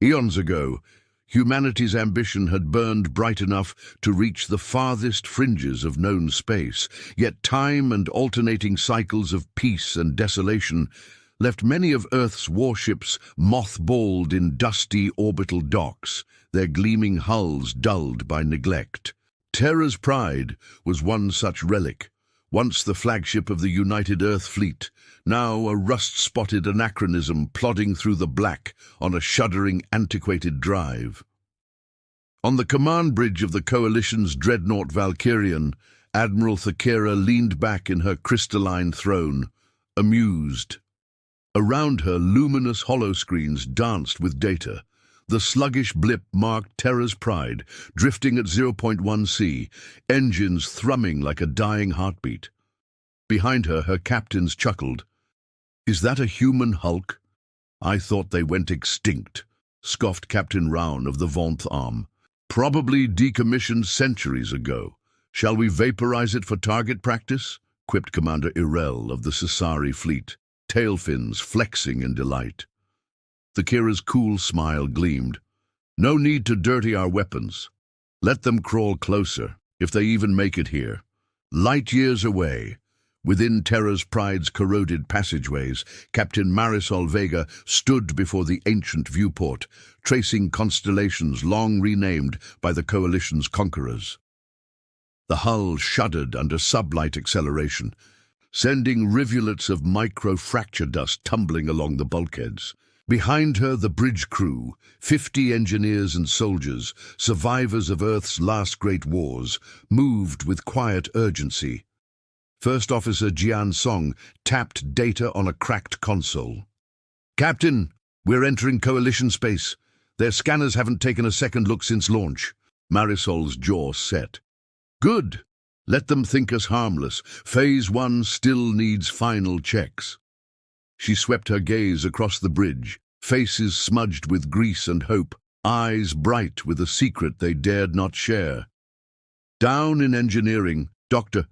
Eons ago, humanity's ambition had burned bright enough to reach the farthest fringes of known space, yet time and alternating cycles of peace and desolation left many of Earth's warships mothballed in dusty orbital docks, their gleaming hulls dulled by neglect. Terra's Pride was one such relic, once the flagship of the United Earth Fleet, now a rust-spotted anachronism plodding through the black on a shuddering, antiquated drive. On the command bridge of the Coalition's dreadnought Valkyrian, Admiral Thakera leaned back in her crystalline throne, amused. Around her, luminous holoscreens danced with data. The sluggish blip marked Terra's Pride, drifting at 0.1 C, engines thrumming like a dying heartbeat. Behind her, her captains chuckled. "Is that a human hulk? I thought they went extinct," scoffed Captain Rown of the Venth Arm. "Probably decommissioned centuries ago. Shall we vaporize it for target practice?" quipped Commander Irel of the Sasari fleet, tail fins flexing in delight. Thakera's cool smile gleamed. "No need to dirty our weapons. Let them crawl closer, if they even make it here. Light years away, within Terra's Pride's corroded passageways, Captain Marisol Vega stood before the ancient viewport, tracing constellations long renamed by the Coalition's conquerors. The hull shuddered under sublight acceleration, sending rivulets of micro-fracture dust tumbling along the bulkheads. Behind her, the bridge crew, 50 engineers and soldiers, survivors of Earth's last great wars, moved with quiet urgency. First Officer Jian Song tapped data on a cracked console. "Captain, we're entering Coalition space. Their scanners haven't taken a second look since launch." Marisol's jaw set. "Good. Let them think us harmless. Phase 1 still needs final checks." She swept her gaze across the bridge, faces smudged with grease and hope, eyes bright with a secret they dared not share. Down in engineering, Dr.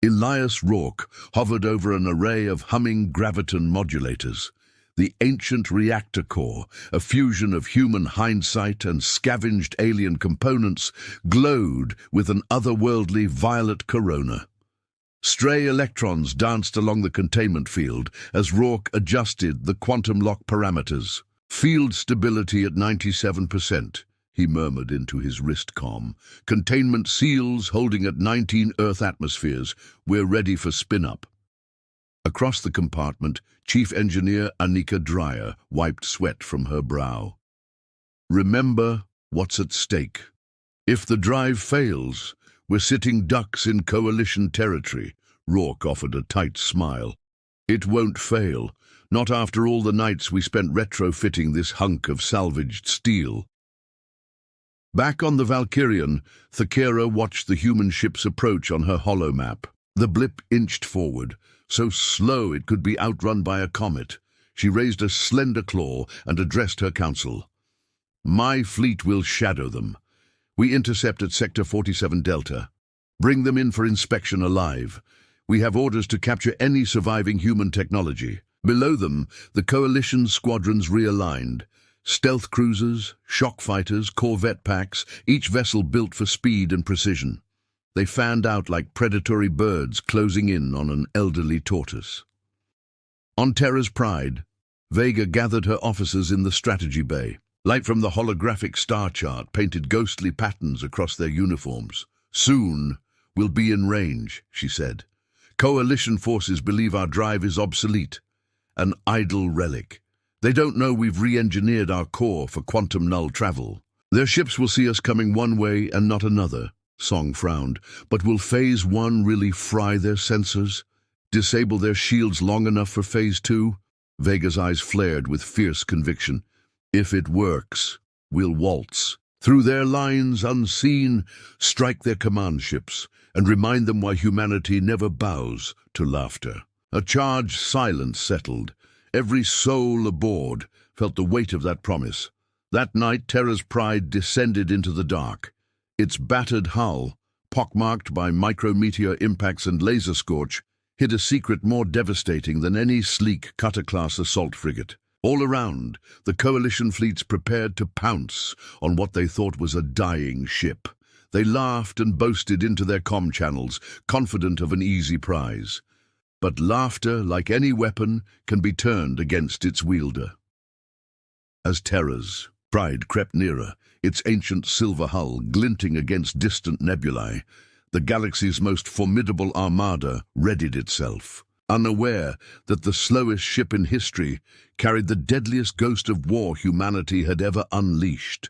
Elias Rourke hovered over an array of humming graviton modulators. The ancient reactor core, a fusion of human hindsight and scavenged alien components, glowed with an otherworldly violet corona. Stray electrons danced along the containment field as Rourke adjusted the quantum lock parameters. "Field stability at 97%, he murmured into his wrist comm. "Containment seals holding at 19 Earth atmospheres. We're ready for spin-up." Across the compartment, Chief Engineer Anika Dreyer wiped sweat from her brow. "Remember what's at stake. If the drive fails, we're sitting ducks in Coalition territory." Rourke offered a tight smile. "It won't fail, not after all the nights we spent retrofitting this hunk of salvaged steel." Back on the Valkyrian, Thakera watched the human ship's approach on her holomap. The blip inched forward, so slow it could be outrun by a comet. She raised a slender claw and addressed her council. "My fleet will shadow them. We intercept at Sector 47 Delta. Bring them in for inspection alive. We have orders to capture any surviving human technology." Below them, the Coalition squadrons realigned. Stealth cruisers, shock fighters, corvette packs, each vessel built for speed and precision. They fanned out like predatory birds closing in on an elderly tortoise. On Terra's Pride, Vega gathered her officers in the strategy bay. Light from the holographic star chart painted ghostly patterns across their uniforms. "Soon we'll be in range," she said. "Coalition forces believe our drive is obsolete, an idle relic. They don't know we've re-engineered our core for quantum null travel. Their ships will see us coming one way and not another." Song frowned. "But will Phase 1 really fry their sensors? Disable their shields long enough for Phase 2? Vega's eyes flared with fierce conviction. "If it works, we'll waltz through their lines unseen, strike their command ships, and remind them why humanity never bows to laughter." A charged silence settled. Every soul aboard felt the weight of that promise. That night, Terra's Pride descended into the dark. Its battered hull, pockmarked by micrometeor impacts and laser scorch, hid a secret more devastating than any sleek cutter-class assault frigate. All around, the coalition fleets prepared to pounce on what they thought was a dying ship. They laughed and boasted into their comm channels, confident of an easy prize. But laughter, like any weapon, can be turned against its wielder. As Terra's pride crept nearer, its ancient silver hull glinting against distant nebulae, the galaxy's most formidable armada readied itself, unaware that the slowest ship in history carried the deadliest ghost of war humanity had ever unleashed.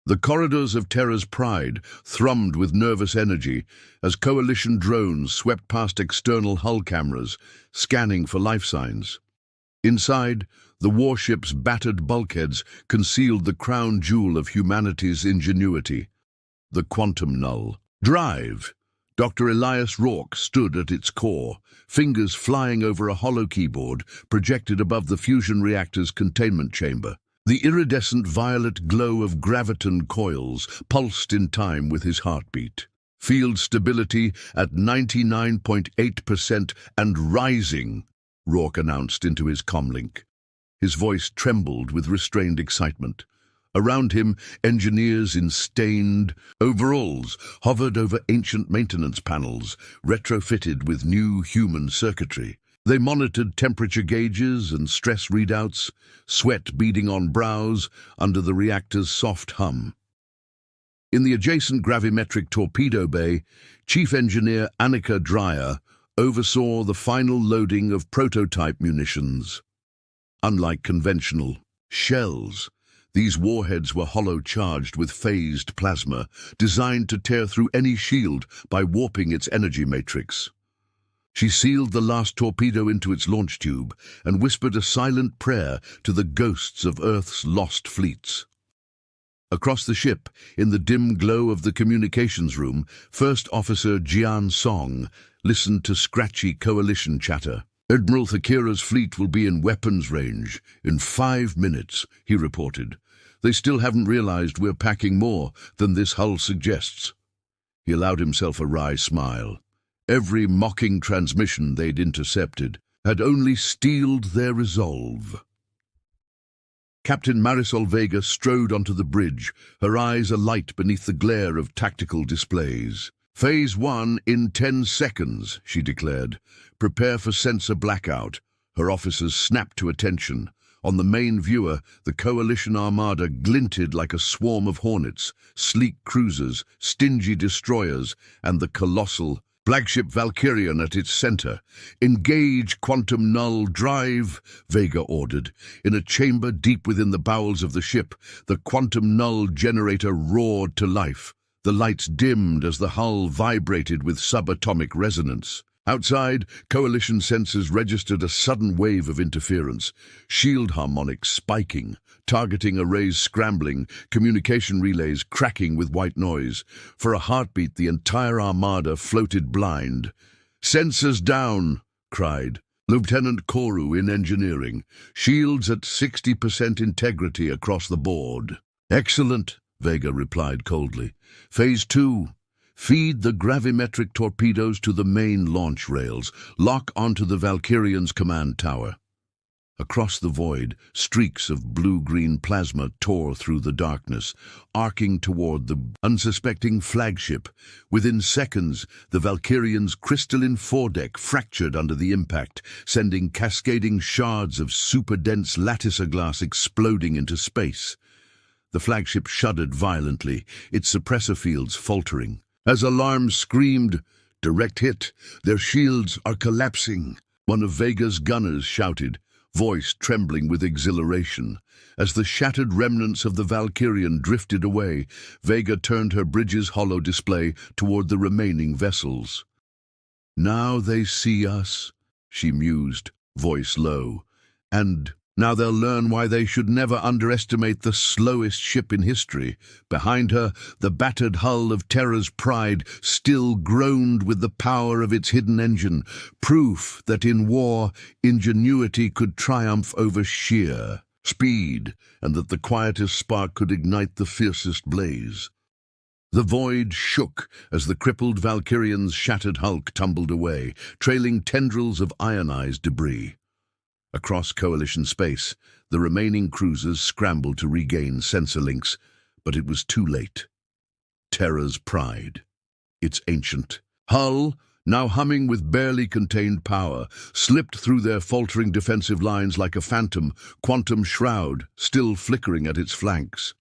The corridors of Terra's pride thrummed with nervous energy as coalition drones swept past external hull cameras, scanning for life signs. Inside, the warship's battered bulkheads concealed the crown jewel of humanity's ingenuity, the quantum null. Drive! Dr. Elias Rourke stood at its core, fingers flying over a hollow keyboard projected above the fusion reactor's containment chamber. The iridescent violet glow of graviton coils pulsed in time with his heartbeat. Field stability at 99.8% and rising, Rourke announced into his comlink. His voice trembled with restrained excitement. Around him, engineers in stained overalls hovered over ancient maintenance panels, retrofitted with new human circuitry. They monitored temperature gauges and stress readouts, sweat beading on brows under the reactor's soft hum. In the adjacent gravimetric torpedo bay, Chief Engineer Annika Dreyer oversaw the final loading of prototype munitions. Unlike conventional shells, these warheads were hollow-charged with phased plasma, designed to tear through any shield by warping its energy matrix. She sealed the last torpedo into its launch tube and whispered a silent prayer to the ghosts of Earth's lost fleets. Across the ship, in the dim glow of the communications room, First Officer Jian Song listened to scratchy coalition chatter. "Admiral Thakira's fleet will be in weapons range in 5 minutes, he reported. They still haven't realized we're packing more than this hull suggests." He allowed himself a wry smile. Every mocking transmission they'd intercepted had only steeled their resolve. Captain Marisol Vega strode onto the bridge, her eyes alight beneath the glare of tactical displays. "Phase 1 in 10 seconds, she declared. "Prepare for sensor blackout." Her officers snapped to attention. On the main viewer, the coalition armada glinted like a swarm of hornets, sleek cruisers, stingy destroyers, and the colossal flagship Valkyrian at its center. "Engage quantum null drive," Vega ordered. In a chamber deep within the bowels of the ship, the quantum null generator roared to life. The lights dimmed as the hull vibrated with subatomic resonance. Outside, coalition sensors registered a sudden wave of interference, shield harmonics spiking, targeting arrays scrambling, communication relays cracking with white noise. For a heartbeat, the entire armada floated blind. "Sensors down!" cried Lieutenant Koru in engineering. "Shields at 60% integrity across the board." "Excellent," Vega replied coldly. "Phase 2. Feed the gravimetric torpedoes to the main launch rails. Lock onto the Valkyrian's command tower." Across the void, streaks of blue-green plasma tore through the darkness, arcing toward the unsuspecting flagship. Within seconds, the Valkyrian's crystalline foredeck fractured under the impact, sending cascading shards of super-dense lattice glass exploding into space. The flagship shuddered violently, its suppressor fields faltering. As alarms screamed, "Direct hit! Their shields are collapsing!" One of Vega's gunners shouted, voice trembling with exhilaration. As the shattered remnants of the Valkyrian drifted away, Vega turned her bridge's hollow display toward the remaining vessels. "Now they see us," she mused, voice low, "and now they'll learn why they should never underestimate the slowest ship in history." Behind her, the battered hull of Terra's pride still groaned with the power of its hidden engine, proof that in war, ingenuity could triumph over sheer speed, and that the quietest spark could ignite the fiercest blaze. The void shook as the crippled Valkyrian's shattered hulk tumbled away, trailing tendrils of ionized debris. Across coalition space, The remaining cruisers scrambled to regain sensor links, but it was too late. Terra's pride, its ancient hull, now humming with barely contained power, slipped through their faltering defensive lines like a phantom, quantum shroud still flickering at its flanks.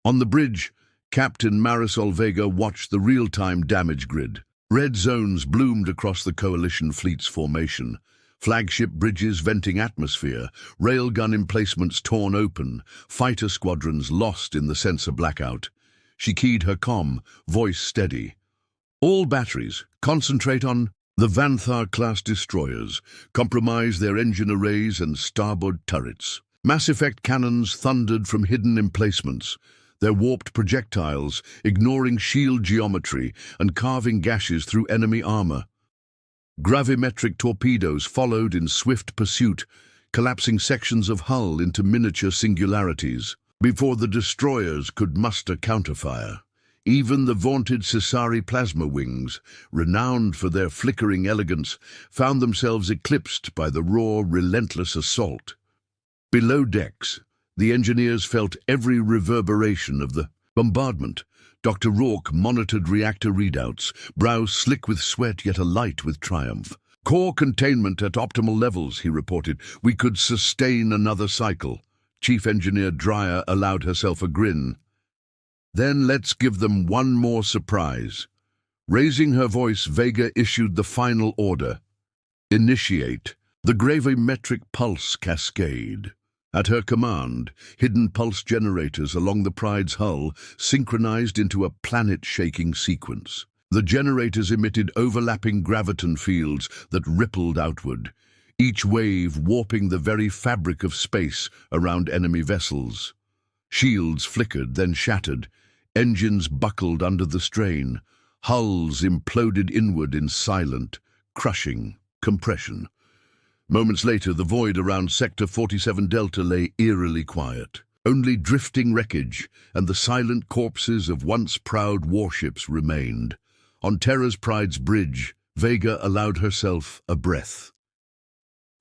On the bridge, Captain Marisol Vega watched the real-time damage grid. Red zones bloomed across the coalition fleet's formation. Flagship bridges venting atmosphere, railgun emplacements torn open, fighter squadrons lost in the sensor blackout. She keyed her comm, voice steady. All batteries, concentrate on the Vanthar-class destroyers, compromise their engine arrays and starboard turrets. Mass effect cannons thundered from hidden emplacements, their warped projectiles ignoring shield geometry and carving gashes through enemy armor. Gravimetric torpedoes followed in swift pursuit, collapsing sections of hull into miniature singularities. Before the destroyers could muster counterfire, even the vaunted Cesari plasma wings, renowned for their flickering elegance, found themselves eclipsed by the raw, relentless assault. Below decks, the engineers felt every reverberation of the bombardment. Dr. Rourke monitored reactor readouts, brows slick with sweat yet alight with triumph. Core containment at optimal levels, he reported. We could sustain another cycle. Chief Engineer Dreyer allowed herself a grin. Then let's give them one more surprise. Raising her voice, Vega issued the final order. Initiate the gravimetric pulse cascade. At her command, hidden pulse generators along the Pride's hull synchronized into a planet-shaking sequence. The generators emitted overlapping graviton fields that rippled outward, each wave warping the very fabric of space around enemy vessels. Shields flickered, then shattered. Engines buckled under the strain. Hulls imploded inward in silent, crushing compression. Moments later, the void around Sector 47 Delta lay eerily quiet. Only drifting wreckage and the silent corpses of once proud warships remained. On Terra's Pride's bridge, Vega allowed herself a breath.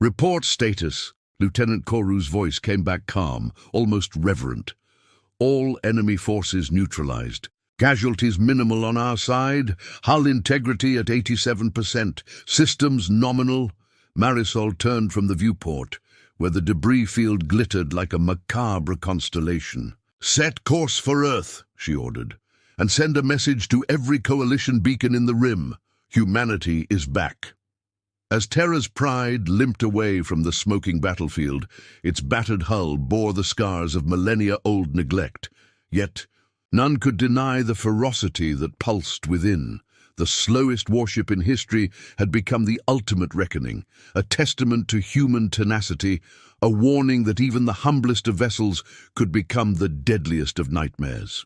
Report status. Lieutenant Koru's voice came back calm, almost reverent. All enemy forces neutralized. Casualties minimal on our side. Hull integrity at 87%. Systems nominal. Marisol turned from the viewport, where the debris field glittered like a macabre constellation. Set course for Earth, she ordered, and send a message to every coalition beacon in the rim. Humanity is back. As Terra's Pride limped away from the smoking battlefield, its battered hull bore the scars of millennia-old neglect. Yet, none could deny the ferocity that pulsed within. The slowest warship in history had become the ultimate reckoning, a testament to human tenacity, a warning that even the humblest of vessels could become the deadliest of nightmares.